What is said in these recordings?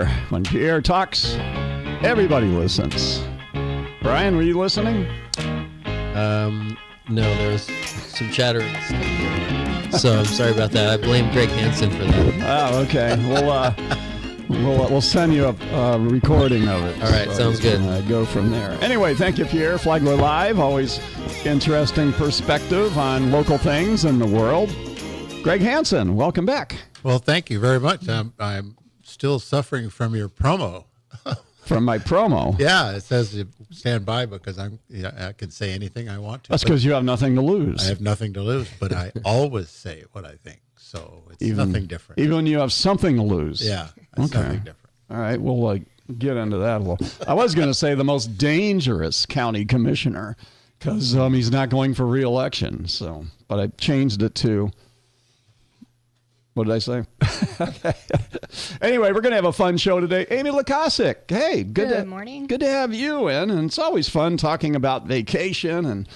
Pierre. When Pierre talks, everybody listens. Brian, were you listening? No, there was some chattering stuff here. So I'm sorry about that. I blame Greg Hansen for that. Oh, okay. We'll send you a recording of it. All right, sounds good. Go from there. Anyway, thank you, Pierre. Flagler Live, always interesting perspective on local things in the world. Greg Hansen, welcome back. Well, thank you very much. I'm still suffering from your promo. From my promo? Yeah, it says you stand by because I can say anything I want to. That's because you have nothing to lose. I have nothing to lose, but I always say what I think. So it's nothing different. Even when you have something to lose? Yeah, it's nothing different. All right, we'll get into that a little. I was going to say the most dangerous county commissioner because he's not going for re-election. So, but I changed it to... What did I say? Anyway, we're going to have a fun show today. Amy Lukasik, hey, good morning. Good to have you in, and it's always fun talking about vacation and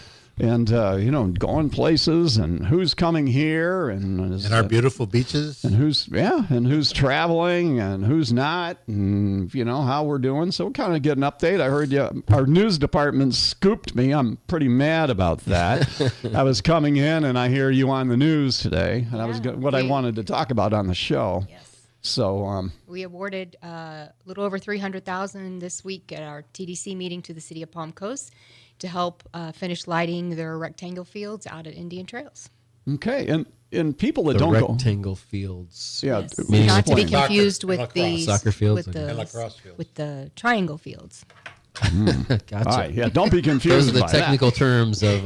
going places and who's coming here and our beautiful beaches and who's traveling and who's not and how we're doing. So we'll kind of get an update. I heard our news department scooped me. I'm pretty mad about that. I was coming in and I hear you on the news today, and I wanted to talk about on the show. Yes. So we awarded a little over $300,000 this week at our TDC meeting to the city of Palm Coast to help finish lighting their rectangle fields out at Indian Trails. Okay, and people that The don't rectangle fields. Yeah, yes. Not to be confused with the soccer fields with and lacrosse fields. with the triangle fields. Gotcha. All right, yeah, don't be confused. Those are the technical terms of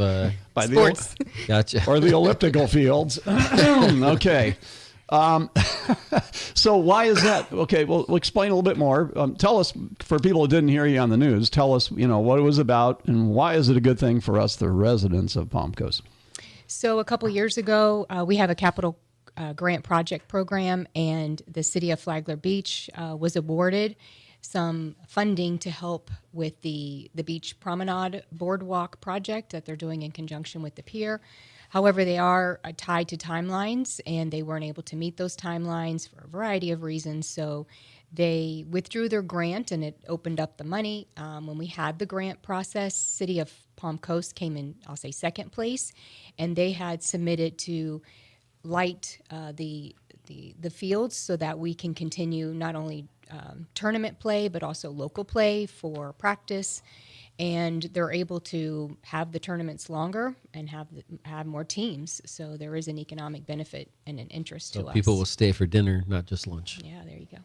by sports. Gotcha. Or the elliptical fields. Okay. So why is that? Okay, well, we'll explain a little bit more. Tell us, for people who didn't hear you on the news, tell us, what it was about and why is it a good thing for us, the residents of Palm Coast? So a couple years ago, we have a capital grant project program, and the city of Flagler Beach was awarded some funding to help with the beach promenade boardwalk project that they're doing in conjunction with the pier. However, they are tied to timelines, and they weren't able to meet those timelines for a variety of reasons. So they withdrew their grant, and it opened up the money. When we had the grant process, City of Palm Coast came in, I'll say, second place, and they had submitted to light the fields so that we can continue not only tournament play, but also local play for practice. And they're able to have the tournaments longer and have more teams. So there is an economic benefit and an interest to us. People will stay for dinner, not just lunch. Yeah, there you go.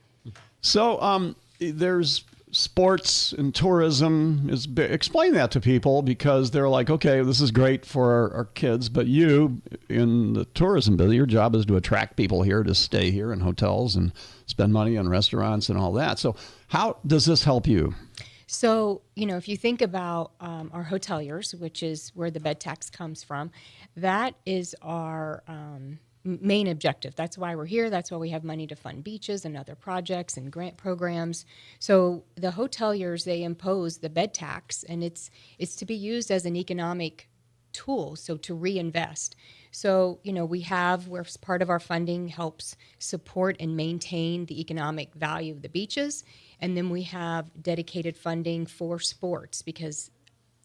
So there's sports and tourism. Explain that to people because they're like, okay, this is great for our kids, but you in the tourism business, your job is to attract people here to stay here in hotels and spend money on restaurants and all that. So how does this help you? So, if you think about our hoteliers, which is where the bed tax comes from, that is our main objective. That's why we're here. That's why we have money to fund beaches and other projects and grant programs. So the hoteliers, they impose the bed tax, and it's to be used as an economic tool, so to reinvest. So, where part of our funding helps support and maintain the economic value of the beaches. And then we have dedicated funding for sports because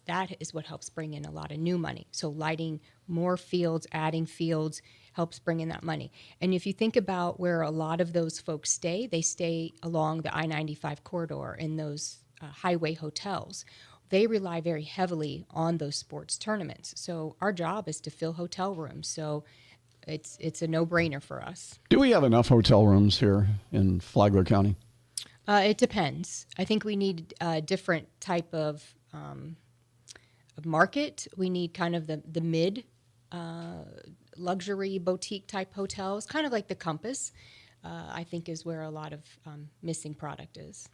that is what helps bring in a lot of new money. So lighting more fields, adding fields helps bring in that money. And if you think about where a lot of those folks stay, they stay along the I-95 corridor in those highway hotels. They rely very heavily on those sports tournaments. So our job is to fill hotel rooms. So it's a no-brainer for us. Do we have enough hotel rooms here in Flagler County? It depends. I think we need a different type of market. We need kind of the mid luxury boutique type hotels, kind of like the Compass, I think is where a lot of missing product is.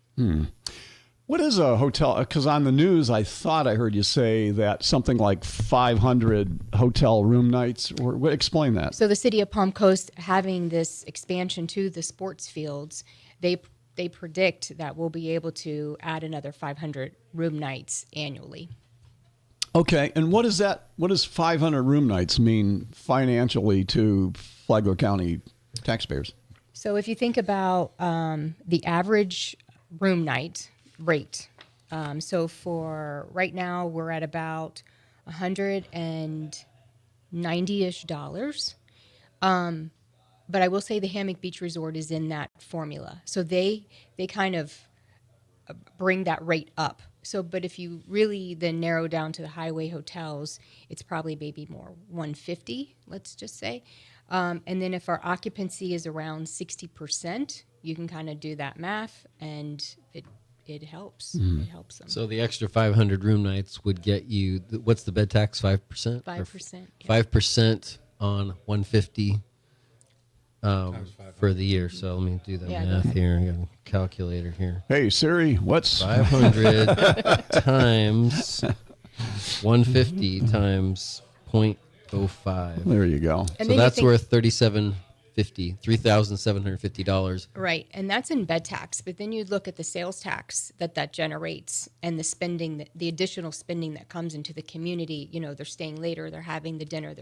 What is a hotel? Because on the news, I thought I heard you say that something like 500 hotel room nights. Explain that. So the city of Palm Coast having this expansion to the sports fields, they predict that we'll be able to add another 500 room nights annually. Okay, and what is that? What does 500 room nights mean financially to Flagler County taxpayers? So if you think about the average room night rate, so for right now we're at about $190-ish. But I will say the Hammock Beach Resort is in that formula, so they kind of bring that rate up. So, but if you really then narrow down to the highway hotels, it's probably maybe more 150, let's just say. And then if our occupancy is around 60%, you can kind of do that math, and it helps. It helps them. So the extra 500 room nights would get you, what's the bed tax, 5%? 5%. 5% on 150 for the year. So let me do the Yeah, math here. I got a calculator here. Hey Siri, what's 500 times 150 times 0.05. there? You go. And So then you that's think- worth $3,750. Right, and that's in bed tax. But then you look at the sales tax that generates, and the spending, the additional spending that comes into the community. You know, they're staying later, they're having the dinner,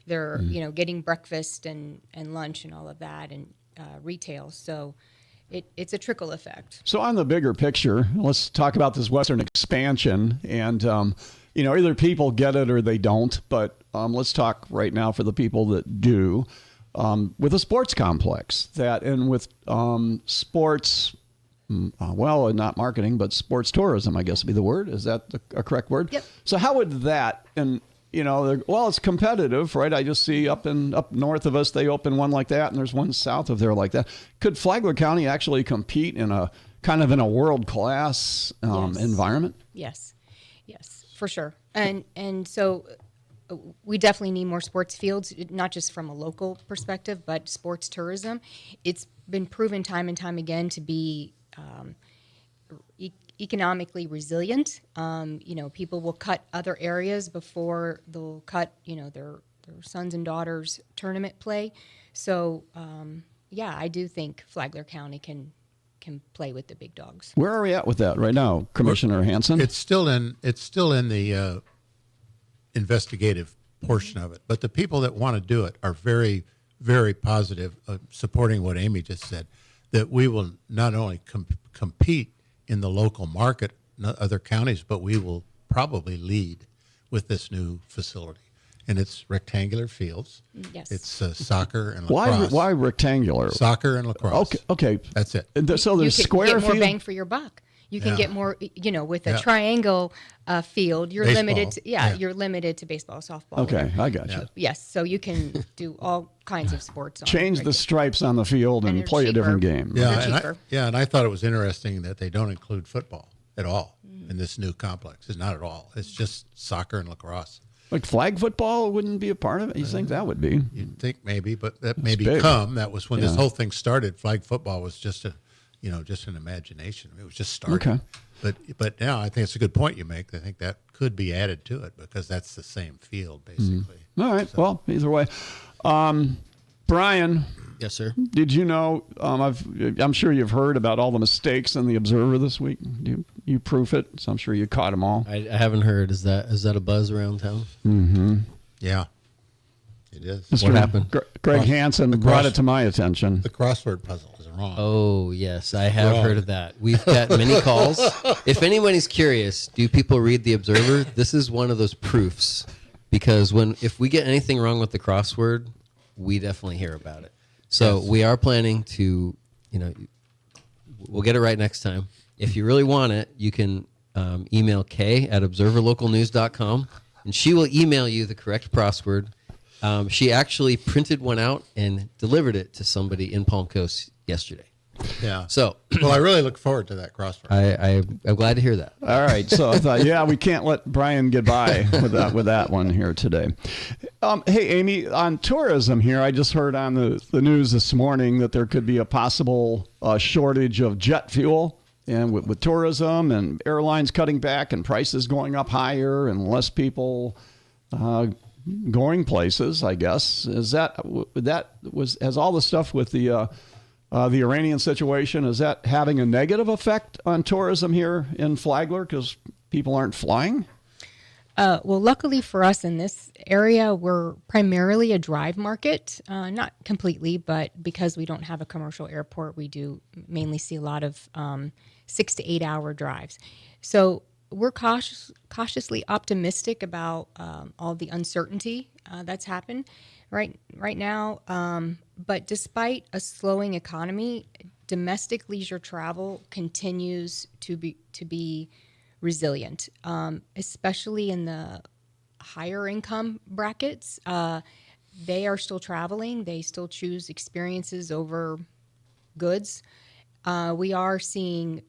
they're getting breakfast and lunch and all of that, and retail. So it's a trickle effect. So on the bigger picture, let's talk about this Western expansion. And, either people get it or they don't. But let's talk right now for the people that do. With a sports complex and with sports, not marketing, but sports tourism, I guess would be the word. Is that a correct word? Yep. So how would that, and it's competitive, right? I just see up north of us, they open one like that, and there's one south of there like that. Could Flagler County actually compete in a kind of in a world-class Yes. environment? Yes, for sure. And so we definitely need more sports fields, not just from a local perspective, but sports tourism. It's been proven time and time again to be economically resilient. People will cut other areas before they'll cut, their sons and daughters tournament play. So, I do think Flagler County can play with the big dogs. Where are we at with that right now, Commissioner Hanson? It's still in the investigative portion of it, but the people that want to do it are very, very positive, supporting what Amy just said, that we will not only compete in the local market, other counties, but we will probably lead with this new facility. And it's rectangular fields. Yes. It's soccer and lacrosse. Why rectangular? Soccer and lacrosse. Okay. That's it. So there's you can square get more field. bang for your buck. You can Yeah. get more, with a Yeah. triangle field. You're Baseball. limited. To, Yeah. you're limited to baseball, softball. Okay, I got you. Yeah. Yes, so you can do all kinds of sports. Change the stripes on the field and they're play a different cheaper. game. Yeah, They're and cheaper. and I thought it was interesting that they don't include football at all in this new complex. It's not at all. It's just soccer and lacrosse. Like flag football wouldn't be a part of it? You think that would be? You'd think maybe, but that may big. come. That was when this Yeah. whole thing started. Flag football was just just an imagination. It was just starting. Okay. But now I think it's a good point you make. I think that could be added to it because that's the same field basically. All right. Well, either way. Brian, Yes, sir. did you know, I'm sure you've heard about all the mistakes in the Observer this week. You proof it, so I'm sure you caught them all. I haven't heard. Is that a buzz around town? Yeah, it is. Mr. happened? Greg Hansen brought cross- it to my attention. The crossword puzzle is wrong. Oh, yes, I have Wrong. heard of that. We've got many calls. If anybody's curious, do people read the Observer? This is one of those proofs because if we get anything wrong with the crossword, we definitely hear about it. So we are planning to, we'll get it right next time. If you really want it, you can email Kay at observerlocalnews.com, and she will email you the correct crossword. She actually printed one out and delivered it to somebody in Palm Coast yesterday. Yeah. So Well, I really look forward to that crossword. I'm glad to hear that. All right, so I thought, we can't let Brian get by with that one here today. Hey, Amy, on tourism here, I just heard on the news this morning that there could be a possible shortage of jet fuel, and with tourism and airlines cutting back and prices going up higher and less people going places. I guess has all the stuff with the Iranian situation, is that having a negative effect on tourism here in Flagler because people aren't flying? Well, luckily for us in this area, we're primarily a drive market. Not completely, but because we don't have a commercial airport, we do mainly see a lot of 6 to 8 hour drives. So we're cautiously optimistic about all the uncertainty that's happened right now. But despite a slowing economy, domestic leisure travel continues to be resilient, especially in the higher income brackets. They are still traveling. They still choose experiences over goods. We are seeing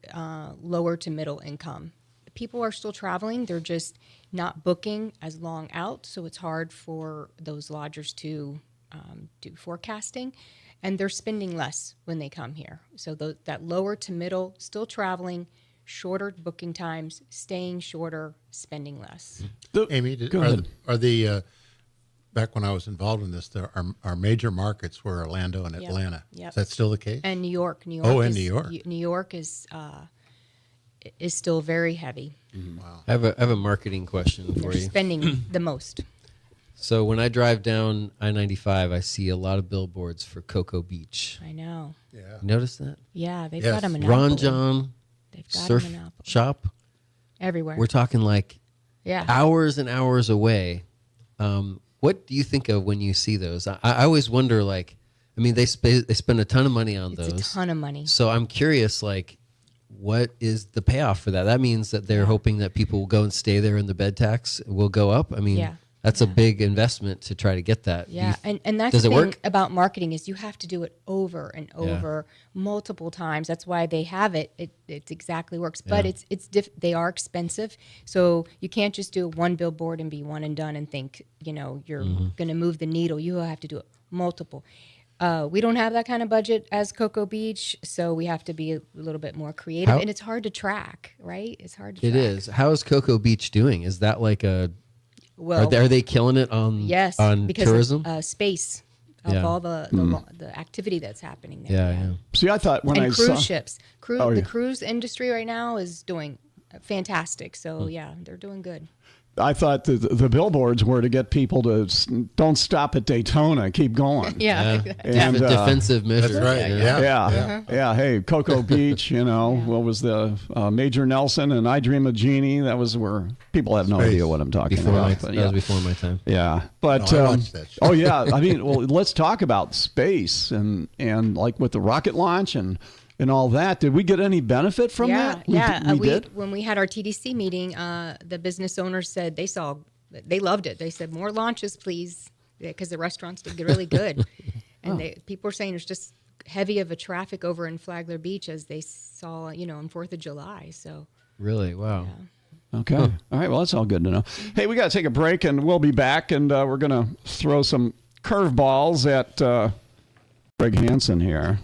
lower to middle income. People are still traveling. They're just not booking as long out, so it's hard for those lodgers to do forecasting, and they're spending less when they come here. So that lower to middle, still traveling, shorter booking times, staying shorter, spending less. Amy, Go ahead. are the back when I was involved in this, our major markets were Orlando and Atlanta. Yep. Is that still the case? And New York. Oh, and New York. New York is still very heavy. Wow. I have a marketing question for They're you. spending the most. So when I drive down I-95, I see a lot of billboards for Cocoa Beach. I know. Yeah. You notice that? Yeah, they've Yes. got a monopoly. Ron John They've got Surf a monopoly Shop. everywhere. We're talking like yeah. hours and hours away. What do you think of when you see those? I always wonder, like, I mean, they spend a ton of money on It's those. a ton of money. So I'm curious, like, what is the payoff for that? That means that they're hoping that people will go and stay there and the bed tax will go up. I mean, Yeah. that's a big investment to try to get that. Do you Yeah, and that's does the it thing work? about marketing is you have to do it over and Yeah. over multiple times. That's why they have it. It exactly works, but they are expensive. So you can't just do one billboard and be one and done and think you're Mm-hmm. going to move the needle. You have to do it multiple. We don't have that kind of budget as Cocoa Beach, so we have to be a little bit more creative, How- and it's hard to track, right? It's hard to It track. is. How is Cocoa Beach doing? Is that like a? Well, Are they killing it on? yes, on because tourism. of space of Yeah. all the activity that's happening there. yeah. See, I thought when And I cruise saw ships. Oh, The yeah. cruise industry right now is doing fantastic. So yeah, they're doing good. I thought the billboards were to get people to don't stop at Daytona, keep going. Yeah. And, Defensive measure. That's right. Yeah. Yeah. Hey, Cocoa Beach, what was the Major Nelson and I Dream of Jeannie? That was where people have no Space. idea what I'm talking Before my, about. But that was before my time. yeah, but No, I watched that show. oh yeah, I mean, well, let's talk about space and like with the rocket launch and all that. Did we get any benefit from that? We did. When we had our TDC meeting, the business owners said they loved it. They said more launches, please, because the restaurants did really good, and people were saying there's just heavy of a traffic over in Flagler Beach as they saw, on 4th of July. So Really? Wow. Okay. All right. Well, that's all good to know. Hey, we got to take a break, and we'll be back, and we're going to throw some curveballs at Greg Hansen here.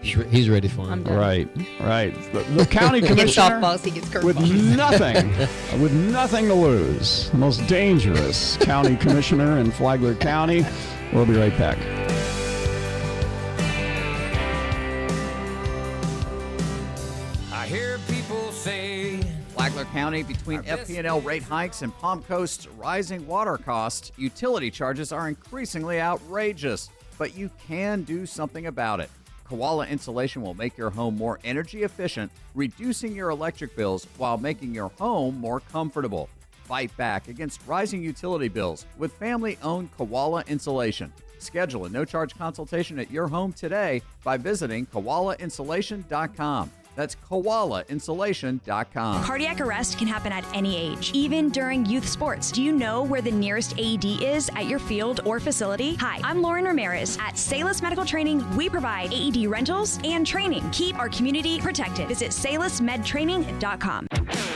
He's ready for him. I'm done. Right. The county He gets commissioner softballs, he gets with curveballs. with nothing to lose. The most dangerous county commissioner in Flagler County. We'll be right back. I hear people say Flagler County, between FP&L rate hikes and Palm Coast's rising water costs, utility charges are increasingly outrageous. But you can do something about it. Koala Insulation will make your home more energy efficient, reducing your electric bills while making your home more comfortable. Fight back against rising utility bills with family-owned Koala Insulation. Schedule a no-charge consultation at your home today by visiting koalainsulation.com. That's koalainsulation.com. Cardiac arrest can happen at any age, even during youth sports. Do you know where the nearest AED is at your field or facility? Hi, I'm Lauren Ramirez. At Salus Medical Training, we provide AED rentals and training. Keep our community protected. Visit salusmedtraining.com.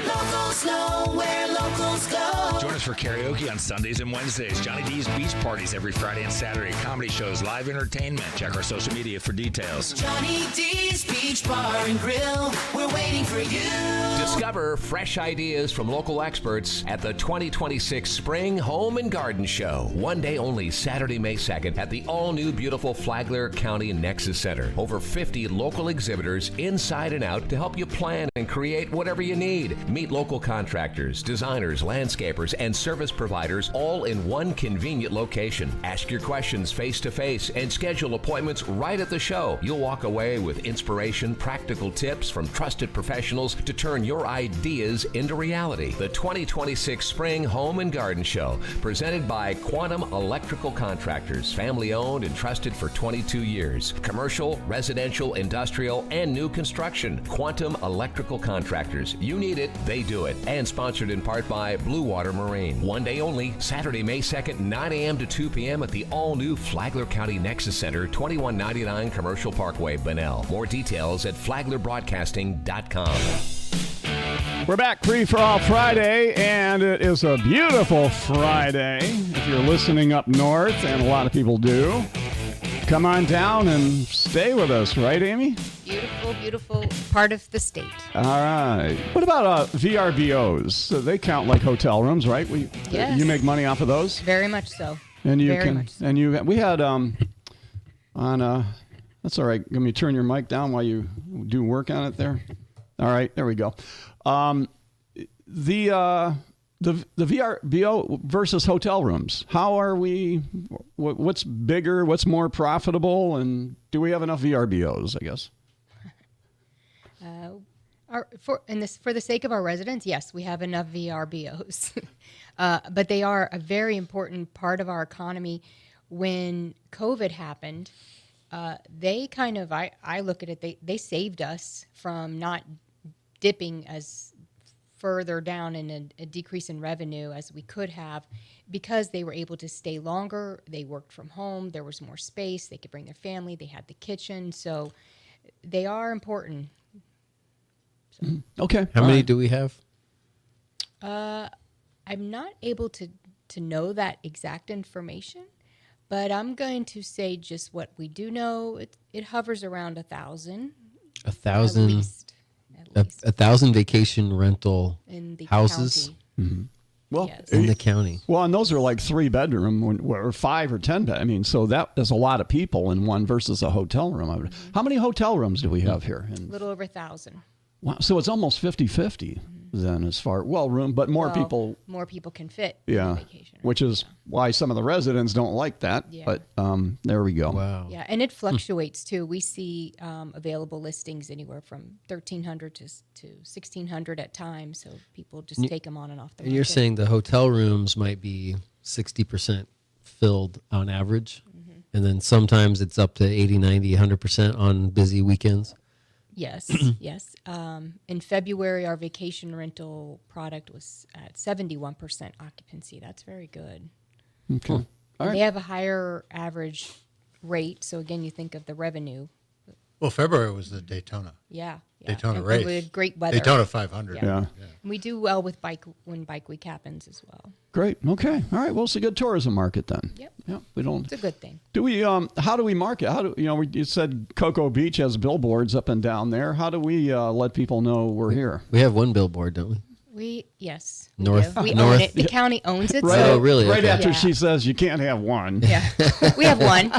Locals know where locals go. Join us for karaoke on Sundays and Wednesdays. Johnny D's Beach Parties every Friday and Saturday. Comedy shows, live entertainment. Check our social media for details. Johnny D's Beach Bar and Grill. We're waiting for you. Discover fresh ideas from local experts at the 2026 Spring Home and Garden Show. One day only, Saturday, May 2nd, at the all-new beautiful Flagler County Nexus Center. Over 50 local exhibitors inside and out to help you plan and create whatever you need. Meet local contractors, designers, landscapers, and service providers all in one convenient location. Ask your questions face-to-face and schedule appointments right at the show. You'll walk away with inspiration, practical tips from trusted professionals to turn your ideas into reality. The 2026 Spring Home and Garden Show, presented by Quantum Electrical Contractors, family-owned and trusted for 22 years. Commercial, residential, industrial, and new construction. Quantum Electrical Contractors. You need it, they do it. And sponsored in part by Blue Water Marine. One day only, Saturday, May 2nd, 9 a.m. to 2 p.m. at the all-new Flagler County Nexus Center, 2199 Commercial Parkway, Bunnell. More details at flaglerbroadcasting.com. We're back, Free for All Friday, and it is a beautiful Friday. If you're listening up north, and a lot of people do, come on down and stay with us, right, Amy? Beautiful, beautiful part of the state. All right. What about VRBOs? So they count like hotel rooms, right? Yes. You make money off of those, Very much so. and you Very can. much so. And you. We had on. That's all right. Let me turn your mic down while you do work on it there. All right. There we go. The VRBO versus hotel rooms. How are we? What's bigger? What's more profitable? And do we have enough VRBOs? I guess. For the sake of our residents, yes, we have enough VRBOs, but they are a very important part of our economy. When COVID happened, they kind of, I look at it, they saved us from not dipping as further down in a decrease in revenue as we could have, because they were able to stay longer. They worked from home. There was more space. They could bring their family. They had the kitchen. So they are important. Okay. How many do we have? I'm not able to know that exact information, but I'm going to say just what we do know. It hovers around 1,000. 1,000. At least. 1,000 vacation rental In the houses county. Well, Yes. in the county. Well, and those are like 3-bedroom or 5 or 10 bed. I mean, so is a lot of people in one versus a hotel room. How many hotel rooms do we have here? A little over 1,000. Wow, so it's almost 50-50 then, as far room, but more people. More people can fit. in Yeah, a vacation which is why some of the residents don't like that. Yeah. But there we go. Wow. Yeah, and it fluctuates too. We see available listings anywhere from 1,300 to 1,600 at times. So people just take them on and off the market. You're saying the hotel rooms might be 60% filled on average, and then sometimes it's up to 80, 90, 100% on busy weekends. Yes, yes. In February, our vacation rental product was at 71% occupancy. That's very good. Okay. All right. They have a higher average rate. So again, you think of the revenue. Well, February was the Daytona. Yeah. Daytona and race. We had great weather. Daytona 500. Yeah. And we do well with when Bike Week happens as well. Great. Okay. All right. Well, it's a good tourism market then. Yep. Yeah. We don't. It's a good thing. Do we? How do we market? How do you said Cocoa Beach has billboards up and down there? How do we let people know we're here? We have one billboard, don't we? Yes. North- We north- own it. The county owns it. Right. Oh, really? Right Okay. after Yeah. she says you can't have one. Yeah. We have one.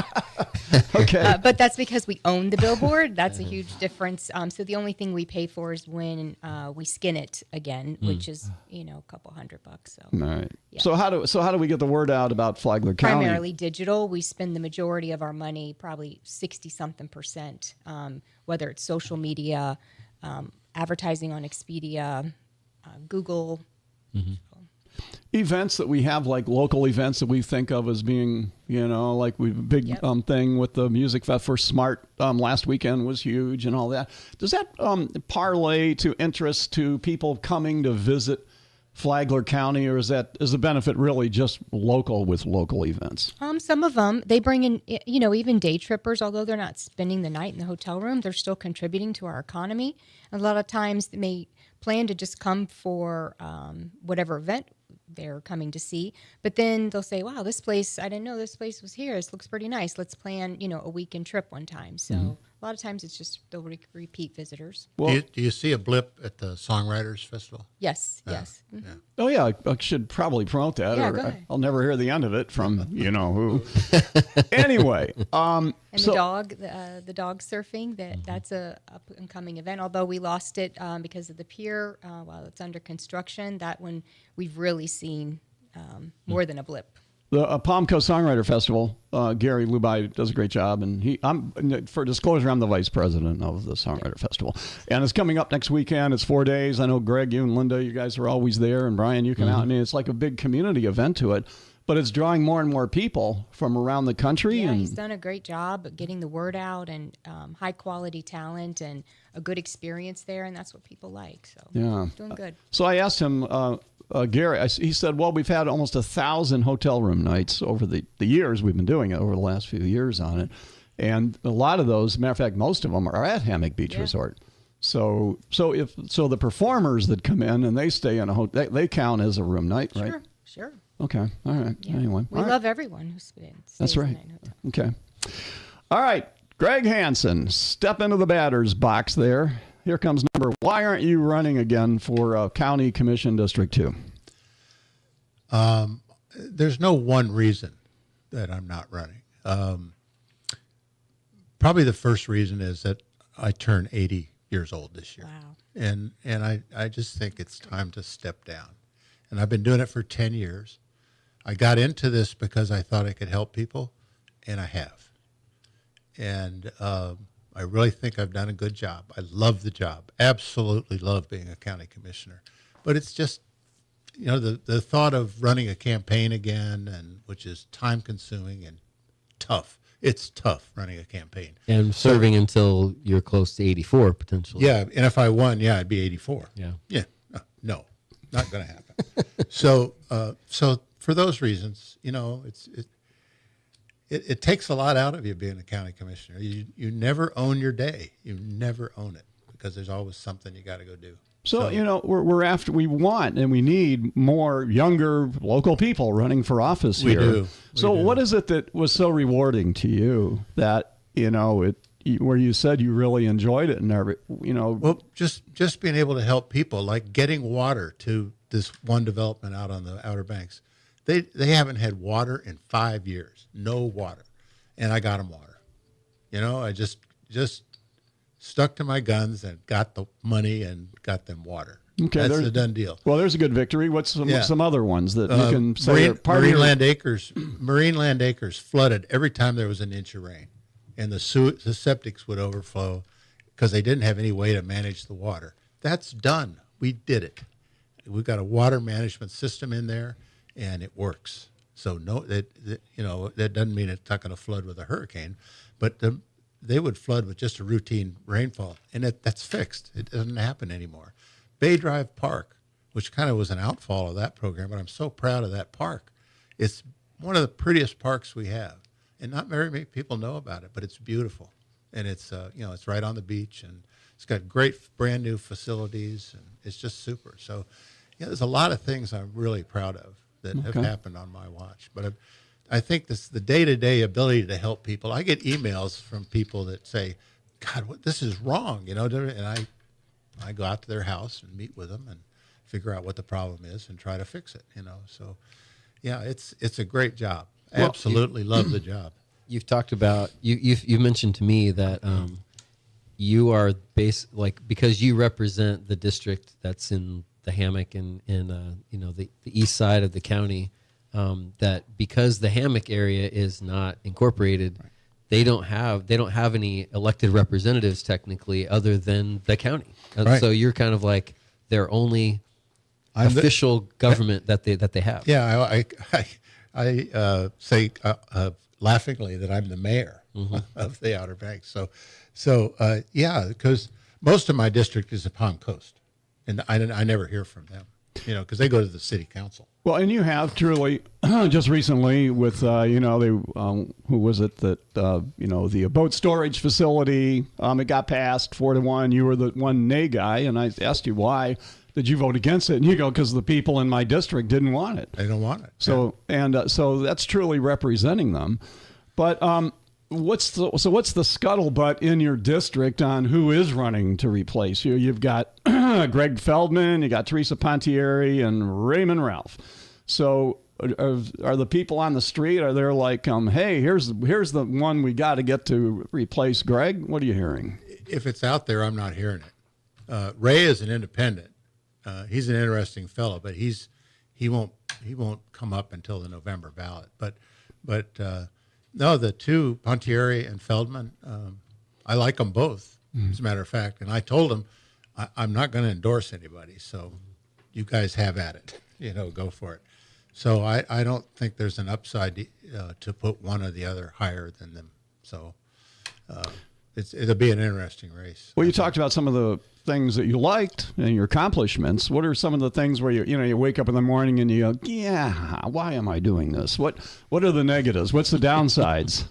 Okay. But that's because we own the billboard. That's a huge difference. So the only thing we pay for is when we skin it again, which is a couple $100. So All right. Yeah. So how do we get the word out about Flagler County? primarily digital. We spend the majority of our money, probably 60-something%, whether it's social media, advertising on Expedia, Google. Events that we have, like local events that we think of as being, like we big Yep. thing with the Music Fest for Smart last weekend was huge and all that. Does that parlay to interest to people coming to visit Flagler County, or is the benefit really just local with local events? Some of them, they bring in, even day trippers, although they're not spending the night in the hotel room, they're still contributing to our economy. A lot of times they may plan to just come for whatever event they're coming to see, but then they'll say, wow, this place, I didn't know this place was here. This looks pretty nice. Let's plan, a weekend trip one time. So A lot of times it's just they'll repeat visitors. Well, Do you see a blip at the Songwriters Festival? Yes, yes. Mhm. Yeah. oh yeah, I should probably promote that. Yeah, or go ahead. I'll never hear the end of it from you know who. Anyway, And so, the dog surfing, that's a up and coming event. Although we lost it because of the pier while it's under construction, that one we've really seen more than a blip. the Palm Coast Songwriter Festival, Gary Lubai does a great job, and for disclosure, I'm the vice president of the Songwriter Festival, and it's coming up next weekend. It's 4 days. I know Greg, you and Linda, you guys are always there, and Brian, you come out. I mean, it's like a big community event to it, but it's drawing more and more people from around the country. Yeah, and he's done a great job at getting the word out and high quality talent and a good experience there, and that's what people like. So Yeah. doing good. So I asked him, Gary, he said, well, we've had almost 1,000 hotel room nights over the years we've been doing it, over the last few years on it. And a lot of those, matter of fact, most of them are at Hammock Beach Resort. So the performers that come in and they stay in a hotel, they count as a room night, right? Sure. Okay. All right. Yeah. Anyway. We all right. love everyone who stays That's in right. that hotel. Okay. All right. Greg Hansen, step into the batter's box there. Here comes number. Why aren't you running again for County Commission District 2? There's no one reason that I'm not running. Probably the first reason is that I turn 80 years old this year. Wow. And I just think it's time to step down. And I've been doing it for 10 years. I got into this because I thought I could help people, and I have. And I really think I've done a good job. I love the job. Absolutely love being a county commissioner. But it's just, you know, the thought of running a campaign again, and which is time consuming and tough. It's tough running a campaign. And serving until you're close to 84 potentially. Yeah, and if I won, I'd be 84. Yeah. Yeah. No, not going to happen. So for those reasons, you know, it takes a lot out of you being a county commissioner. You never own your day. You never own it because there's always something you got to go do. So, you know, we want and we need more younger local people running for office We here. do. So what is it that was so rewarding to you that, you know, where you said you really enjoyed it and Well, just being able to help people, like getting water to this one development out on the Outer Banks. They haven't had water in 5 years, no water, and I got them water. You know, I just stuck to my guns and got the money and got them water. Okay, that's a done deal. Well, there's a good victory. What's some other ones that you can say Marine, are part of Marine your... Land Acres? Marine Land Acres flooded every time there was an inch of rain, and the septics would overflow because they didn't have any way to manage the water. That's done. We did it. We've got a water management system in there, and it works. So that doesn't mean it's not going to flood with a hurricane, but they would flood with just a routine rainfall, and that's fixed. It doesn't happen anymore. Bay Drive Park, which kind of was an outfall of that program, but I'm so proud of that park. It's one of the prettiest parks we have, and not very many people know about it, but it's beautiful, and it's it's right on the beach, and it's got great brand new facilities, and it's just super. So, there's a lot of things I'm really proud of that have happened on my watch, but I think the day-to-day ability to help people. I get emails from people that say, "God, this is wrong," and I go out to their house and meet with them and figure out what the problem is and try to fix it. So yeah, it's a great job. I absolutely love the job. You've talked about you've mentioned to me that you are because you represent the district that's in the Hammock and the east side of the county. That because the Hammock area is not incorporated, right. they don't have any elected representatives technically other than the county. Right. So you're kind of like their only official government that they have. Yeah, I say laughingly that I'm the mayor of the Outer Banks. So because most of my district is the Palm Coast, and I never hear from them. Because they go to the city council. Well, and you have truly just recently with, who was it that, the boat storage facility, it got passed 4-1. You were the one nay guy, and I asked you why did you vote against it? And you go, because the people in my district didn't want it. They don't want it. So, so that's truly representing them. But what's the scuttlebutt in your district on who is running to replace you? You've got Greg Feldman, you got Teresa Pontieri, and Raymond Ralph. So are the people on the street, are they like, hey, here's the one we got to get to replace Greg? What are you hearing? If it's out there, I'm not hearing it. Ray is an independent. He's an interesting fellow, but he won't come up until the November ballot. But no, the two, Pontieri and Feldman, I like them both, as a matter of fact. And I told them I'm not going to endorse anybody, so you guys have at it. Go for it. So I don't think there's an upside to put one or the other higher than them. So it'll be an interesting race. Well, you talked about some of the things that you liked and your accomplishments. What are some of the things where you wake up in the morning and you go, yeah, why am I doing this? What are the negatives? What's the downsides?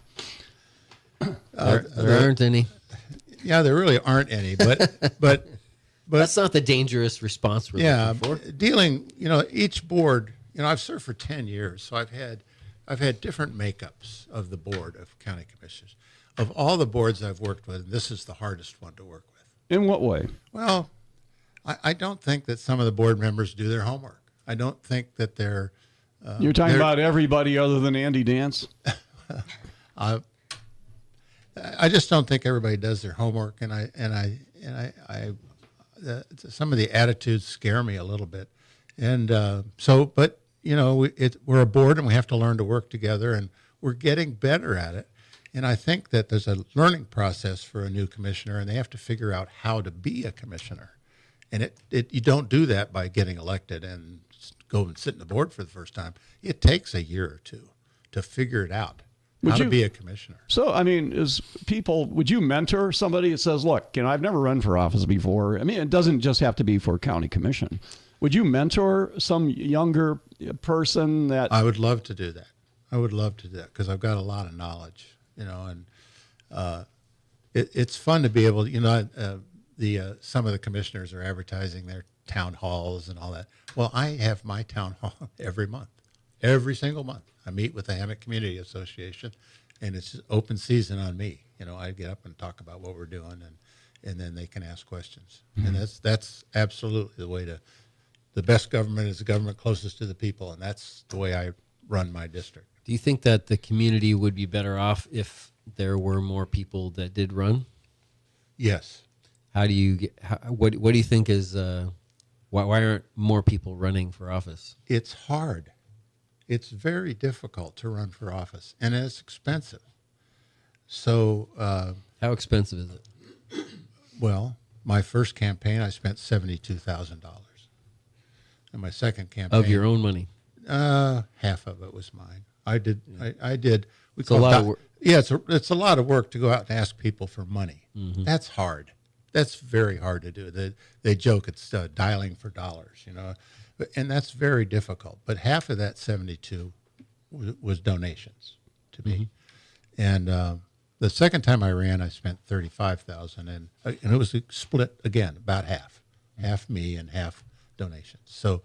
There aren't any. Yeah, there really aren't any. But that's not the dangerous response we're looking for. Dealing, each board. I've served for 10 years, so I've had different makeups of the board of county commissioners. Of all the boards I've worked with, this is the hardest one to work with. In what way? Well, I don't think that some of the board members do their homework. I don't think that they're. You're talking about everybody other than Andy Dance? I just don't think everybody does their homework, and some of the attitudes scare me a little bit, and but we're a board and we have to learn to work together, and we're getting better at it. And I think that there's a learning process for a new commissioner, and they have to figure out how to be a commissioner. And you don't do that by getting elected and go and sit in the board for the first time. It takes a year or two to figure it out, to be a commissioner. So, would you mentor somebody that says, look, I've never run for office before. It doesn't just have to be for county commission. Would you mentor some younger person that... I would love to do that. I would love to do that because I've got a lot of knowledge, and it's fun to be able to, some of the commissioners are advertising their town halls and all that. Well, I have my town hall every single month. I meet with the Hammock Community Association, and it's open season on me. I get up and talk about what we're doing, and then they can ask questions. Mm-hmm. And that's absolutely the way to... The best government is the government closest to the people, and that's the way I run my district. Do you think that the community would be better off if there were more people that did run? Yes. How do you what do you think is why aren't more people running for office? It's hard. It's very difficult to run for office, and it's expensive. So how expensive is it? Well, my first campaign I spent $72,000. And my second campaign of your own money, half of it was mine. I did. It's a lot of work. Yeah, it's a lot of work to go out and ask people for money. Mm-hmm. That's hard. That's very hard to do. They joke it's dialing for dollars, and that's very difficult. But half of that 72 was donations to me, and the second time I ran, I spent $35,000, and it was split again, about half me and half donations. So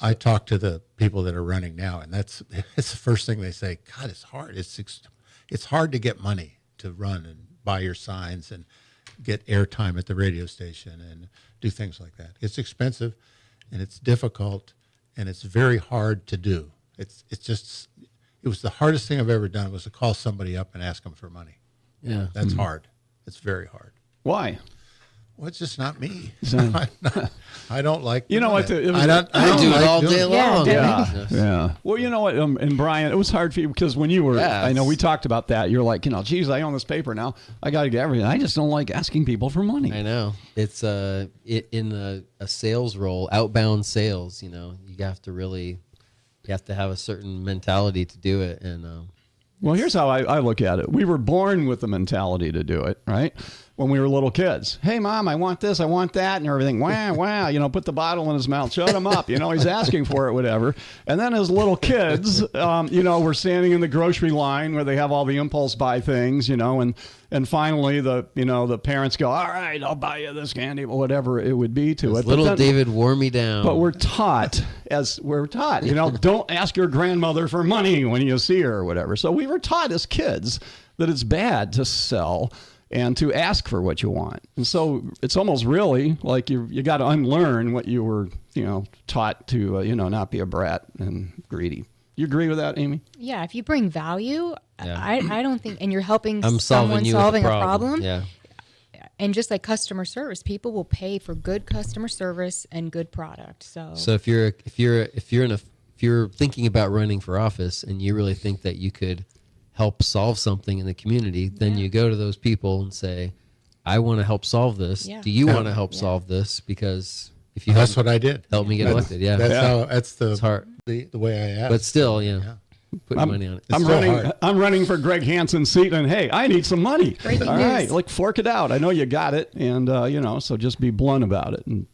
I talk to the people that are running now, and it's the first thing they say. God, it's hard. It's hard to get money to run and buy your signs and get airtime at the radio station and do things like that. It's expensive, and it's difficult, and it's very hard to do. It was the hardest thing I've ever done was to call somebody up and ask them for money. Yeah, that's hard. It's very hard. Why? Well, it's just not me. I don't like. I don't do it all day long. Yeah. Well, you know what, and Brian, it was hard for you because when you were, I know we talked about that. You're like, geez, I own this paper now. I got to get everything. I just don't like asking people for money. I know. It's in a sales role, outbound sales. You have to have a certain mentality to do it, and. Well, here's how I look at it. We were born with the mentality to do it, right? when we were little kids. Hey, Mom, I want this, I want that, and everything. Wow, wow. You know, put the bottle in his mouth, shut him up. You know, he's asking for it, whatever. And then as little kids, you know, we're standing in the grocery line where they have all the impulse buy things, you know, and finally the parents go, all right, I'll buy you this candy, whatever it would be to it. Little David wore me down. But we're taught, you know, don't ask your grandmother for money when you see her or whatever. So we were taught as kids that it's bad to sell and to ask for what you want. And so it's almost really like you got to unlearn what you were, you know, taught to, you know, not be a brat and greedy. You agree with that, Amy? Yeah, if you bring value, Yeah. I don't think, and you're helping I'm someone solving a problem. Yeah. And just like customer service, people will pay for good customer service and good product. So if you're thinking about running for office and you really think that you could help solve something in the community, then you go to those people and say, I want to help solve this. Yeah. Do you want to help solve this? Because if you That's what I did. help me get elected, yeah. That's It's hard. the way I asked. But still, put your money on it. I'm running for Greg Hansen's seat, and hey, I need some money. Breaking All news. right, like fork it out. I know you got it, and you know, so just be blunt about it. And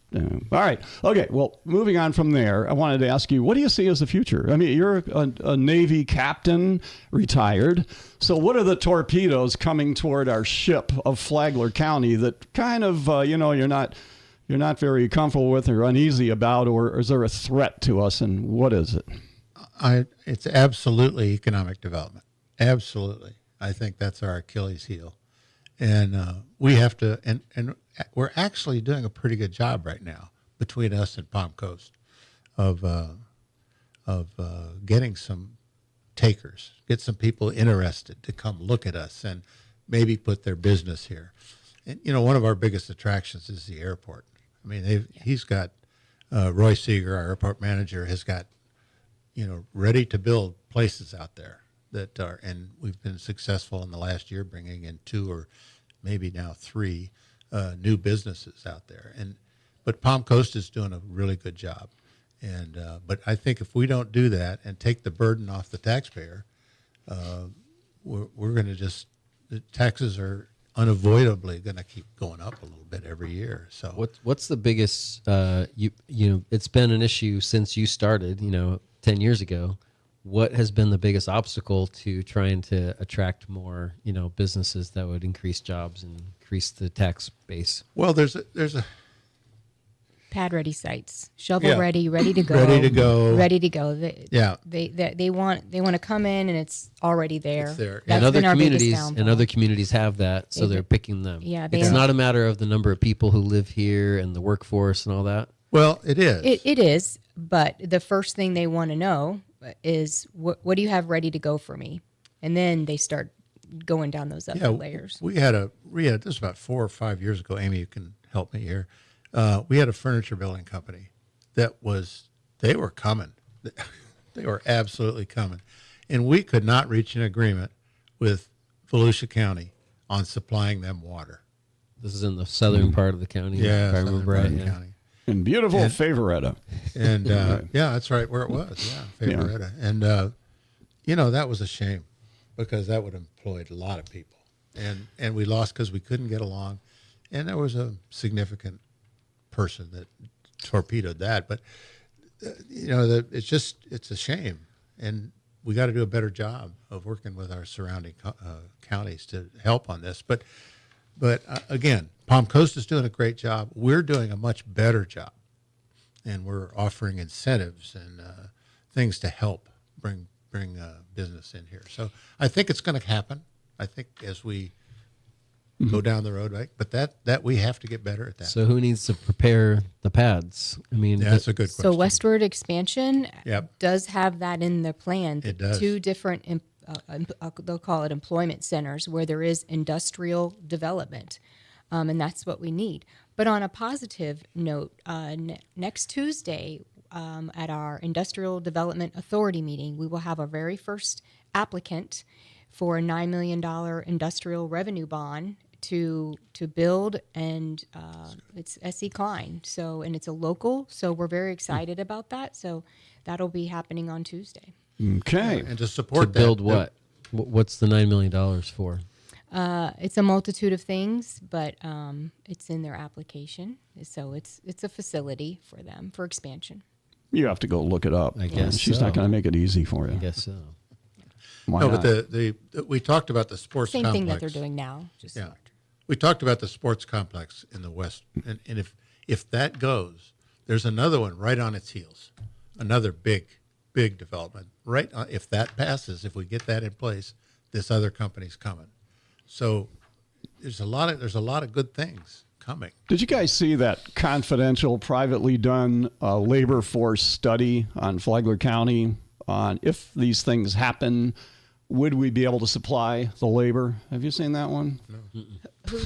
all right, okay. Well, moving on from there, I wanted to ask you, what do you see as the future? I mean, you're a Navy captain, retired. So, what are the torpedoes coming toward our ship of Flagler County that kind of you know, you're not very comfortable with or uneasy about, or is there a threat to us, and what is it? It's absolutely economic development. Absolutely. I think that's our Achilles heel. And we have to, and we're actually doing a pretty good job right now between us and Palm Coast of getting some takers, get some people interested to come look at us and maybe put their business here. And, you know, one of our biggest attractions is the airport. I mean, he's got, Roy Seeger, our airport manager, has got, you know, ready to build places out there that are, and we've been successful in the last year bringing in 2 or maybe now 3 new businesses out there. But Palm Coast is doing a really good job. And but I think if we don't do that and take the burden off the taxpayer, we're going to just, the taxes are unavoidably going to keep going up a little bit every year. So what's the biggest you know, it's been an issue since you started, you know, 10 years ago. What has been the biggest obstacle to trying to attract more, you know, businesses that would increase jobs and increase the tax base? Well, there's a pad ready sites, shovel ready, ready to go, ready to go. They want to come in and it's already there. It's there. That's And other been our biggest communities downfall. have that, so they're picking them. Yeah, it's not a matter of the number of people who live here and the workforce and all that. Well, it is. It is, but the first thing they want to know is what do you have ready to go for me, and then they start going down those other layers. We had this was about 4 or 5 years ago. Amy, you can help me here. We had a furniture building company they were coming. They were absolutely coming, and we could not reach an agreement with Volusia County on supplying them water. This is in the southern part of the county. Yeah, if I southern remember part right. of the Yeah. county. In beautiful Favoretta. And yeah, that's right where it was. Yeah, Favoretta. And you know, that was a shame because that would have employed a lot of people. And we lost because we couldn't get along. And there was a significant person that torpedoed that. But you know, it's a shame. And we got to do a better job of working with our surrounding counties to help on this. But again, Palm Coast is doing a great job. We're doing a much better job, and we're offering incentives and things to help bring business in here. So I think it's going to happen. I think as we go down the road, right? But that we have to get better at that. So who needs to prepare the pads? I mean, that's a good question. So westward expansion Yep. does have that in the plan. It does. 2 different, they'll call it employment centers, where there is industrial development. And that's what we need. But on a positive note, next Tuesday at our Industrial Development Authority meeting, we will have our very first applicant for a $9 million industrial revenue bond to build, and it's S.E. Klein. So, and it's a local, so we're very excited about that. So that'll be happening on Tuesday. Okay. And to support to build what? What's the $9 million for? It's a multitude of things, but it's in their application. So it's a facility for them for expansion. You have to go look it up. I guess she's so. not going to make it easy for you. I guess so. Why No, not? but we talked about the sports Same complex. thing that they're doing now. Just Yeah. We talked about the sports complex in the West. And if that goes, there's another one right on its heels, another big development. Right. If that passes, if we get that in place, this other company's coming. So there's a lot of good things coming. Did you guys see that confidential, privately done labor force study on Flagler County on if these things happen, would we be able to supply the labor? Have you seen that one? No. Who?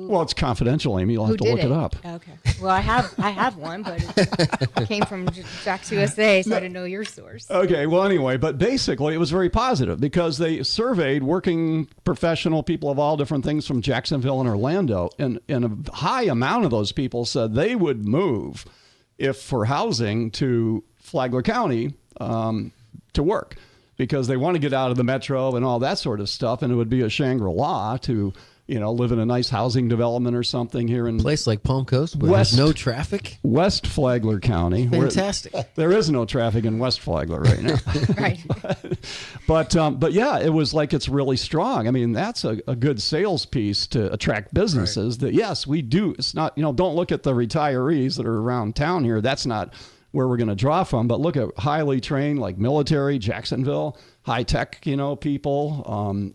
Well, it's confidential, Amy. You'll Who have to did look it up. Okay. Well, I have one, but it came from Jack's USA, so I didn't know your source. Okay, well, anyway, but basically it was very positive because they surveyed working professional people of all different things from Jacksonville and Orlando, and a high amount of those people said they would move if for housing to Flagler County to work because they want to get out of the metro and all that sort of stuff, and it would be a Shangri-La to live in a nice housing development or something here in Place like Palm Coast where there's no traffic. West Flagler County. Fantastic. There is no traffic in West Flagler right now. Right. But yeah, it was like it's really strong. I mean, that's a good sales piece to attract businesses that, yes, we do. It's not, don't look at the retirees that are around town here. That's not where we're going to draw from. But look at highly trained, like military, Jacksonville, high tech, people,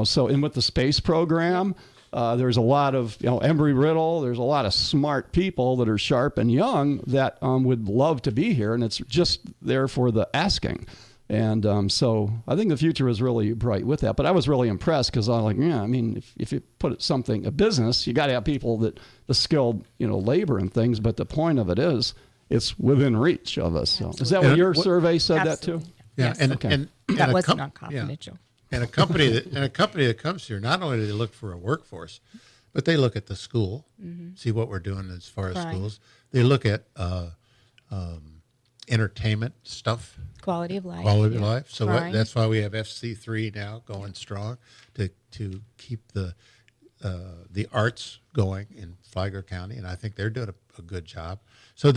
so and with the space program, there's a lot of, Embry-Riddle, there's a lot of smart people that are sharp and young that would love to be here. And it's just there for the asking. And so I think the future is really bright with that. But I was really impressed because I'm like, yeah, I mean, if you put a business, you got to have people that the skilled, labor and things. But the point of it is it's within reach of us. So is that what your survey said Absolutely. that too? Yeah. Yes. And That a was com- not confidential. Yeah. And a company that comes here, not only do they look for a workforce, but they look at the school, see what we're doing as far as Right. schools. They look at entertainment stuff, Quality of life. quality of life. So Crime. that's why we have FC3 now going strong to keep the arts going in Flagler County, and I think they're doing a good job. So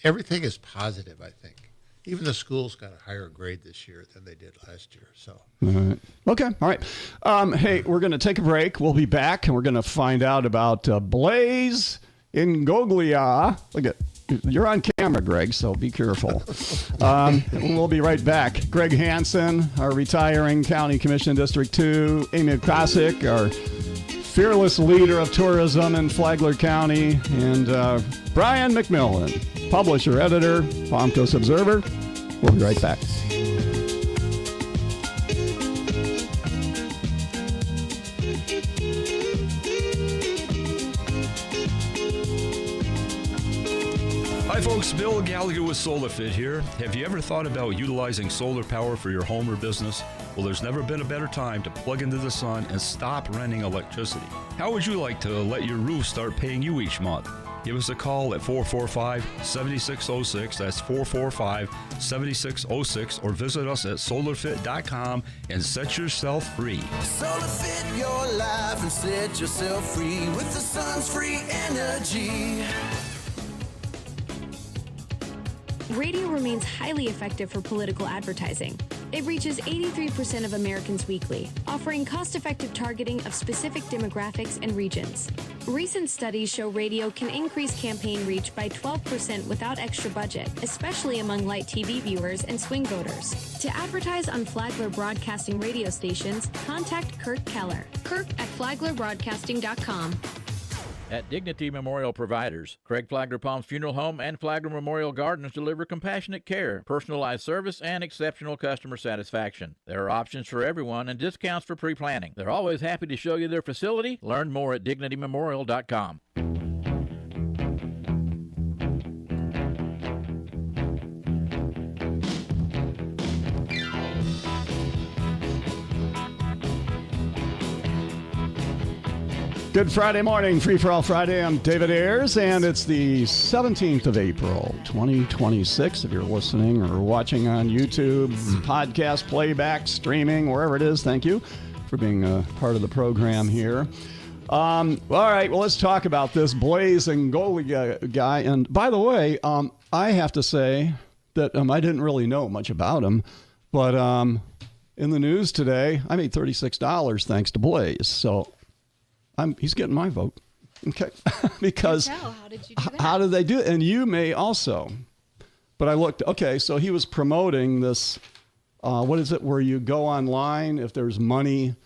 everything is positive, I think. Even the schools got a higher grade this year than they did last year. So. All right. Okay. All right. Hey, we're going to take a break. We'll be back, and we're going to find out about Blaze Ingoglia. Look at you're on camera, Greg, so be careful. We'll be right back. Greg Hansen, our retiring County Commission in District 2. Amy Kosick, our fearless leader of tourism in Flagler County, and Brian McMillan, publisher, editor, Palm Coast Observer. We'll be right back. Hi folks, Bill Gallagher with SolarFit here. Have you ever thought about utilizing solar power for your home or business? Well, there's never been a better time to plug into the sun and stop renting electricity. How would you like to let your roof start paying you each month? Give us a call at 445-7606. That's 445-7606, or visit us at solarfit.com and set yourself free. Solar Fit your life and set yourself free with the sun's free energy. Radio remains highly effective for political advertising. It reaches 83% of Americans weekly, offering cost-effective targeting of specific demographics and regions. Recent studies show radio can increase campaign reach by 12% without extra budget, especially among light TV viewers and swing voters. To advertise on Flagler Broadcasting radio stations, contact Kirk Keller. Kirk at flaglerbroadcasting.com. At Dignity Memorial Providers, Craig Flagler Palms Funeral Home and Flagler Memorial Gardens deliver compassionate care, personalized service, and exceptional customer satisfaction. There are options for everyone and discounts for pre-planning. They're always happy to show you their facility. Learn more at dignitymemorial.com. Good Friday morning, Free for All Friday. I'm David Ayers, and it's the 17th of April, 2026. If you're listening or watching on YouTube, podcast, playback, streaming, wherever it is, thank you for being a part of the program here. All right, well, let's talk about this Blaze Ngolia guy. And by the way, I have to say that I didn't really know much about him, but in the news today, I made $36 thanks to Blaze. So he's getting my vote. Okay. Because How did you do that? how did they do it? And you may also. But I looked, okay, so he was promoting this, what is it, where you go online if there's money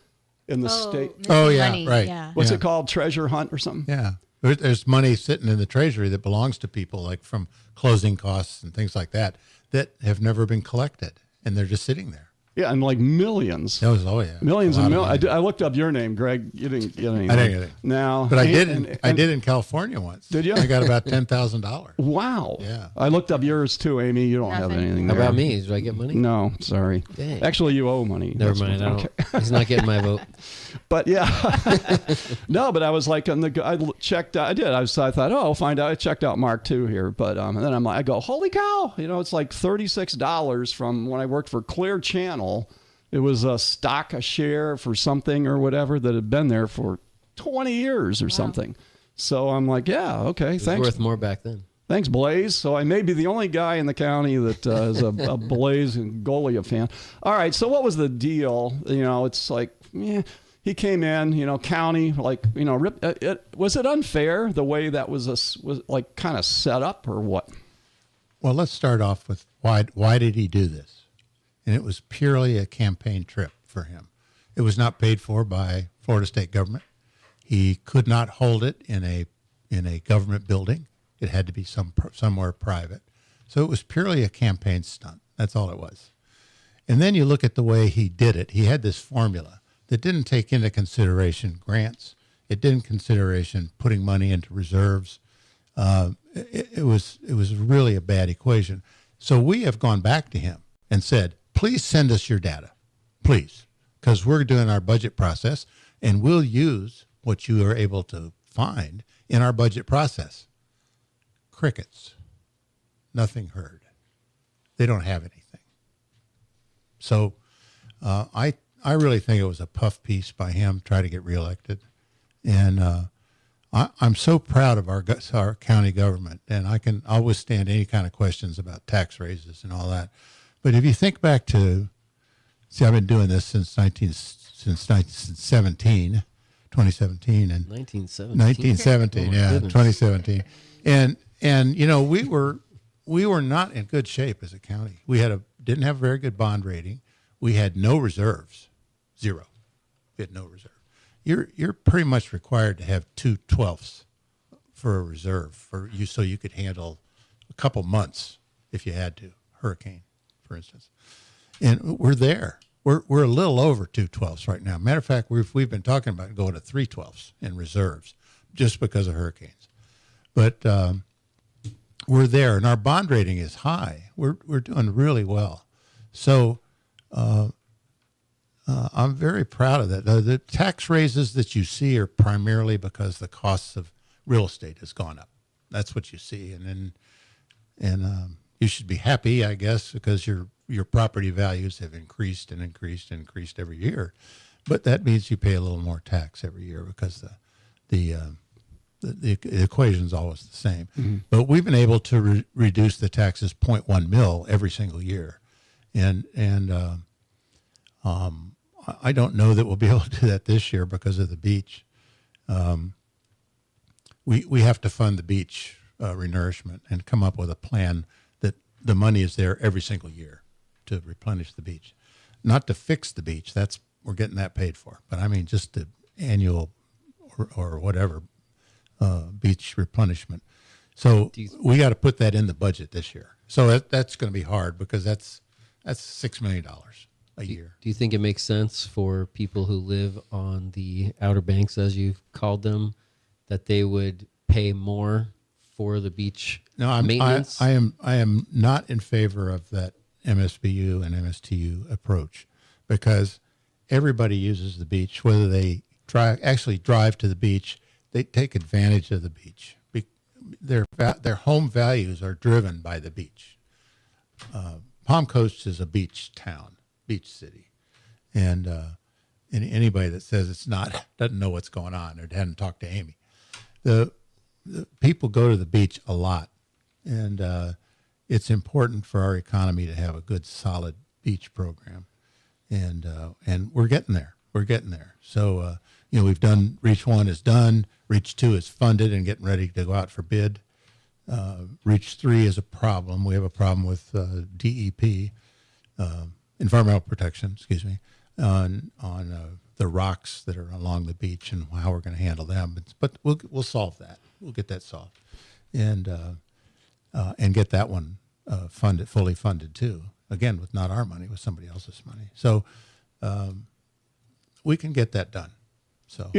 in the state. Oh, yeah, money, right. yeah. What's it called? Treasure hunt or something? Yeah. There's money sitting in the treasury that belongs to people, like from closing costs and things like that have never been collected, and they're just sitting there. Yeah, and like millions. Oh, yeah. Millions A and lot millions. of I looked up your name, Greg. You didn't get anything. I didn't get it. No. But I did. And I did in California once. Did you? I got about $10,000. Wow. Yeah. I looked up yours too, Amy. You don't have Nothing. anything How there. about me? Did I get money? No, sorry. Dang. Actually, you owe money. Never That's mind. what- I don't. He's not getting my vote. But yeah, no. But I was like, I checked. I did. I thought, oh, I'll find out. I checked out Mark too here, but and then I'm like, I go, holy cow! It's like $36 from when I worked for Clear Channel. It was a share for something or whatever that had been there for 20 years or something. So I'm like, yeah, okay, It was thanks. worth more back then. Thanks, Blaze. So I may be the only guy in the county that is a Blaze and Ngolia fan. All right, so what was the deal? It's like, he came in, county, like, was it unfair the way that was like kind of set up or what? Well, let's start off with why did he do this? And it was purely a campaign trip for him. It was not paid for by Florida state government. He could not hold it in a government building. It had to be somewhere private. So it was purely a campaign stunt. That's all it was. And then you look at the way he did it. He had this formula that didn't take into consideration grants. It didn't consideration putting money into reserves. It was really a bad equation. So we have gone back to him and said, please send us your data, please, because we're doing our budget process, and we'll use what you are able to find in our budget process. Crickets. Nothing heard. They don't have anything. So I really think it was a puff piece by him trying to get reelected. And I'm so proud of our county government, and I'll withstand any kind of questions about tax raises and all that. But if you think back to, I've been doing this since 2017, and 1917, yeah, Goodness. 2017, and we were not in good shape as a county. We didn't have a very good bond rating. We had no reserves, zero. We had no reserve. You're pretty much required to have 2/12 for a reserve so you could handle a couple months if you had to, hurricane, for instance. And we're there. We're a little over 2/12 right now. Matter of fact, we've been talking about going to 3/12 in reserves just because of hurricanes. But we're there, and our bond rating is high. We're doing really well. So I'm very proud of that. The tax raises that you see are primarily because the costs of real estate has gone up. That's what you see, and you should be happy, I guess, because your property values have increased and increased and increased every year. But that means you pay a little more tax every year because the equation is always the same. Mm-hmm. But we've been able to reduce the taxes 0.1 mil every single year, and I don't know that we'll be able to do that this year because of the beach. We have to fund the beach renourishment and come up with a plan that the money is there every single year to replenish the beach, not to fix the beach. We're getting that paid for. But I mean, just the annual or whatever beach replenishment. So we got to put that in the budget this year. So that's going to be hard because that's $6 million a year. Do you think it makes sense for people who live on the Outer Banks, as you've called them, that they would pay more for the beach maintenance? I am not in favor of that MSBU and MSTU approach because everybody uses the beach, whether they drive to the beach, they take advantage of the beach. Their home values are driven by the beach. Palm Coast is a beach town, beach city, and anybody that says it's not doesn't know what's going on or hadn't talked to Amy. The people go to the beach a lot, and it's important for our economy to have a good, solid beach program, and we're getting there. We're getting there. So we've done Reach 1 is done. Reach 2 is funded and getting ready to go out for bid. Reach 3 is a problem. We have a problem with DEP, environmental protection, on the rocks that are along the beach and how we're going to handle them. But we'll solve that. We'll get that solved, and get that one fully funded too. Again, with not our money, with somebody else's money. So we can get that done. So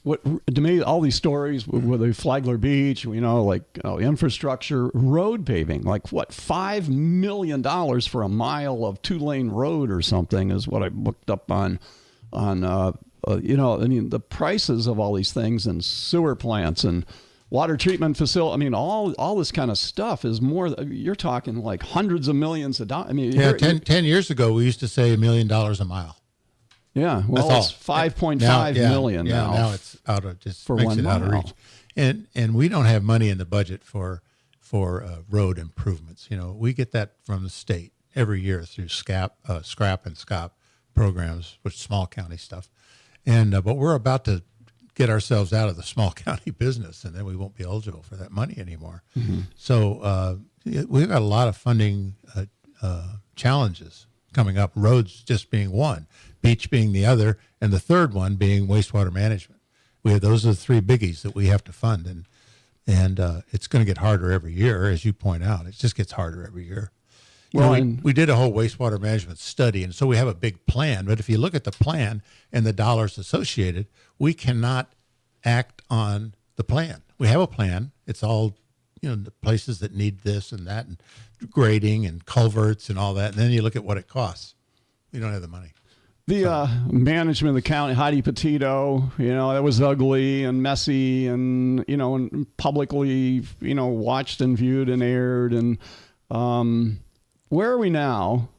what to me, all these stories with the Flagler Beach, infrastructure, road paving, like what, $5 million for a mile of 2-lane road or something is what I looked up on the prices of all these things, and sewer plants and water treatment facility. All this kind of stuff is more. You're talking like hundreds of millions of dollars. 10 years ago, we used to say $1 million a mile. Yeah, well, it's 5.5 million now. Now it's out of for makes 1 it mile. out of reach, and we don't have money in the budget for road improvements. We get that from the state every year through scrap and SCOP programs, which is small county stuff, but we're about to get ourselves out of the small county business, and then we won't be eligible for that money anymore. Mm-hmm. So we've got a lot of funding challenges coming up. Roads just being one, beach being the other, and the third one being wastewater management. Those are the three biggies that we have to fund, and it's going to get harder every year, as you point out. It just gets harder every year. We did a whole wastewater management study, and so we have a big plan. But if you look at the plan and the dollars associated, we cannot act on the plan. We have a plan. It's all, the places that need this and that, and grading and culverts and all that. And then you look at what it costs. We don't have the money. The management of the county, Heidi Petito, that was ugly and messy and, and publicly, watched and viewed and aired. And where are we now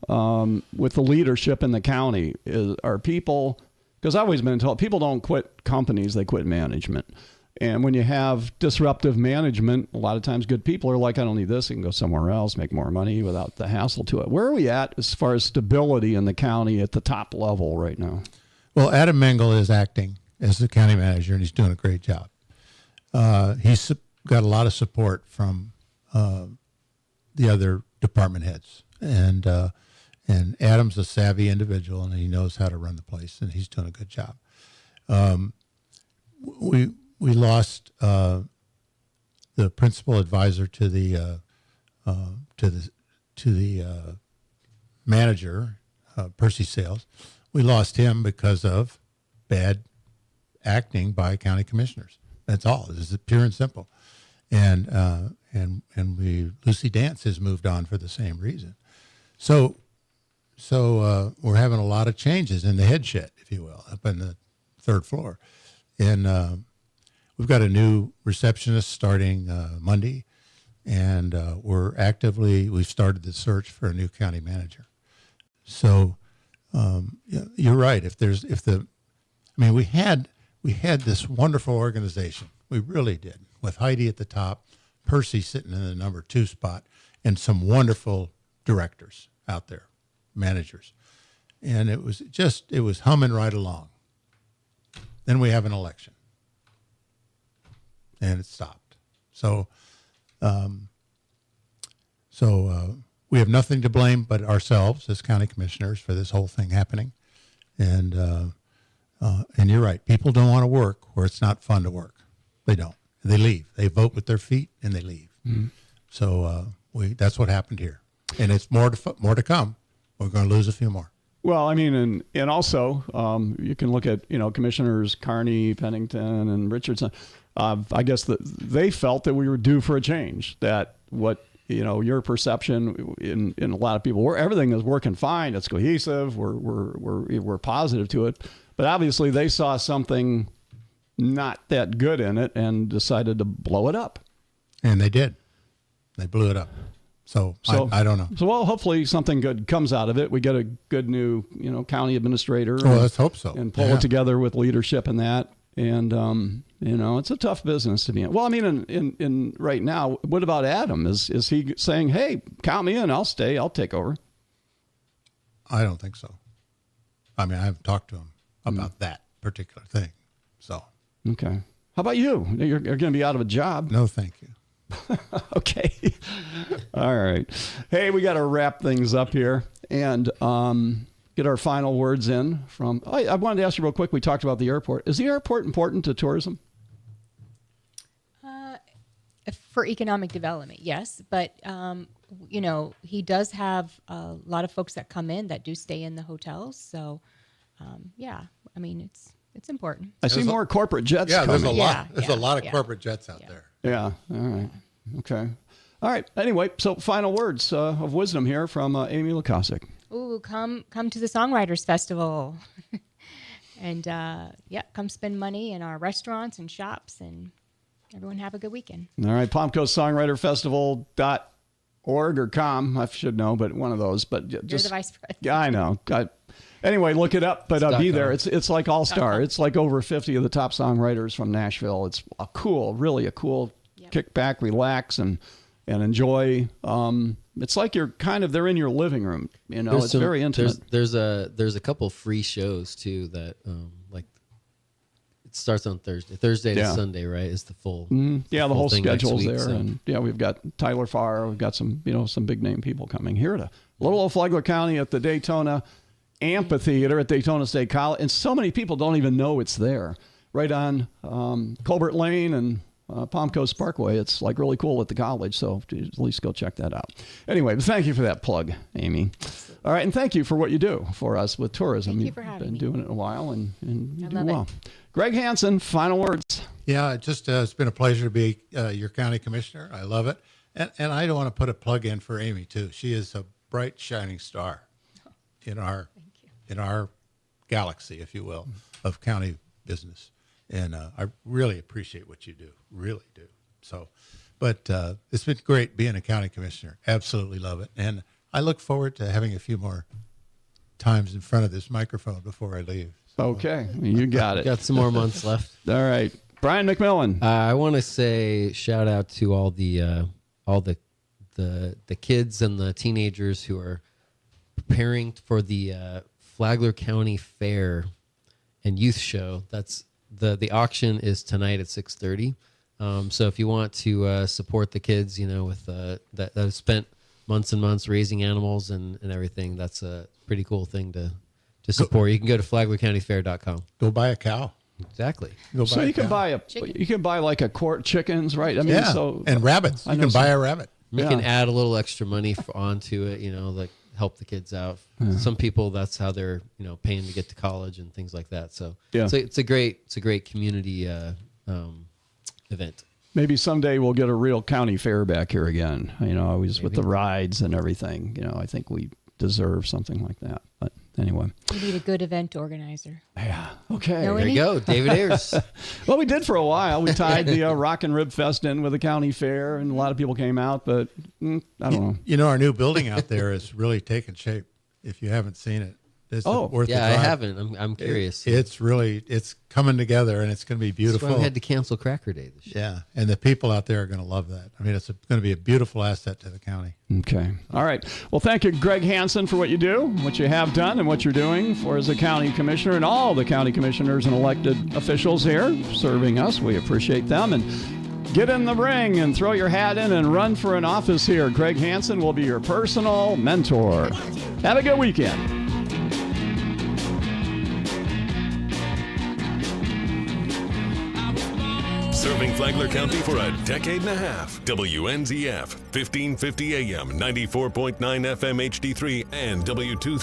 with the leadership in the county? Are people, because I've always been told people don't quit companies, they quit management. And when you have disruptive management, a lot of times good people are like, I don't need this. I can go somewhere else, make more money without the hassle to it. Where are we at as far as stability in the county at the top level right now? Well, Adam Mengel is acting as the county manager, and he's doing a great job. He's got a lot of support from the other department heads. And Adam's a savvy individual, and he knows how to run the place, and he's doing a good job. We lost the principal advisor to the manager, Percy Sales. We lost him because of bad acting by county commissioners. That's all. This is pure and simple. And Lucy Dance has moved on for the same reason. So we're having a lot of changes in the head shed, if you will, up on the third floor, and we've got a new receptionist starting Monday, and we've started the search for a new county manager. So you're right. We had this wonderful organization. We really did, with Heidi at the top, Percy sitting in the number 2 spot, and some wonderful directors out there, managers. And it was humming right along. Then we have an election, and it stopped. So we have nothing to blame but ourselves as county commissioners for this whole thing happening. And you're right. People don't want to work where it's not fun to work. They don't. They leave. They vote with their feet and they leave. Mm-hmm. So that's what happened here, and it's more to come. We're going to lose a few more. Well, and also you can look at Commissioners Carney, Pennington, and Richardson. I guess that they felt that we were due for a change. That what your perception in a lot of people, where everything is working fine, it's cohesive, we're positive to it. But obviously they saw something not that good in it and decided to blow it up. And they did. They blew it up. So I don't know. So, well, hopefully something good comes out of it. We get a good new, county administrator. Well, let's hope so. And pull it together with leadership in that. And, it's a tough business to be in. Well, I mean, in right now, what about Adam? Is he saying, hey, count me in, I'll stay, I'll take over? I don't think so. I mean, I haven't talked to him about that particular thing. So. Okay. How about you? You're going to be out of a job. No, thank you. Okay. All right. Hey, we got to wrap things up here and get our final words in from. I wanted to ask you real quick. We talked about the airport. Is the airport important to tourism? For economic development, yes. But, he does have a lot of folks that come in that do stay in the hotels. So, yeah, I mean, it's important. I see more corporate jets coming. There's a lot. There's a lot of corporate jets out there. Yeah. All right. Okay. All right. Anyway, so final words of wisdom here from Amy Lukosic. Ooh, come to the Songwriters Festival. And, come spend money in our restaurants and shops, and everyone have a good weekend. All right. Palm Coast Songwriter Festival.org or com. I should know, but one of those. But just, you're the vice president. Yeah, I know. Anyway, look it up, but be there. It's like All-Star. It's like over 50 of the top songwriters from Nashville. It's really a cool kick back, relax, and enjoy. It's like they're in your living room. It's very intimate. There's a couple free shows too that it starts on Thursday to Sunday, right? Is the full the whole thing schedule's week, there, so. and we've got Tyler Farr, we've got some big name people coming here to little old Flagler County at the Daytona Amphitheater at Daytona State College, and so many people don't even know it's there, right on Colbert Lane and Palm Coast Parkway. It's like really cool at the college, so at least go check that out. Anyway, thank you for that plug, Amy. All right, and thank you for what you do for us with tourism. Thank you for having me. You've been doing it a while, and you do love well. Greg Hansen, final words. Yeah, it's been a pleasure to be your county commissioner. I love it, and I don't want to put a plug in for Amy too. She is a bright, shining star in our galaxy, if you will, of county business. And I really appreciate what you do, really do. So, but it's been great being a county commissioner. Absolutely love it. And I look forward to having a few more times in front of this microphone before I leave. So, okay, you got it. Got some more months left. All right. Brian McMillan. I want to say shout out to all the kids and the teenagers who are preparing for the Flagler County Fair and Youth Show. That's the auction is tonight at 6:30. So if you want to support the kids, with that have spent months and months raising animals and everything, that's a pretty cool thing to support. You can go to FlaglerCountyFair.com. Go buy a cow. Exactly. So you can buy like a quart chickens, right? I mean, and rabbits. You can buy a rabbit. You can add a little extra money onto it, like help the kids out. Yeah. Some people, that's how they're, paying to get to college and things like that. So yeah. it's a great community event. Maybe someday we'll get a real county fair back here again. Always with the rides and everything. I think we deserve something like that. But anyway, we need a good event organizer. Yeah. Okay. There you go, David Ayers. Well, we did for a while. We tied the Rock and Rib Fest in with the county fair, and a lot of people came out. But I don't know. Our new building out there is really taking shape. If you haven't seen it, it's worth the drive. I haven't. I'm curious. It's coming together, and it's going to be beautiful. That's why we had to cancel Cracker Day this year. Yeah, and the people out there are going to love that. I mean, it's going to be a beautiful asset to the county. Okay. All right. Well, thank you, Greg Hansen, for what you do, what you have done, and what you're doing as a county commissioner, and all the county commissioners and elected officials here serving us. We appreciate them. And get in the ring and throw your hat in and run for an office here. Greg Hansen will be your personal mentor. Have a good weekend. Serving Flagler County for a decade and a half. WNZF, 1550 AM, 94.9 FM HD3, and W2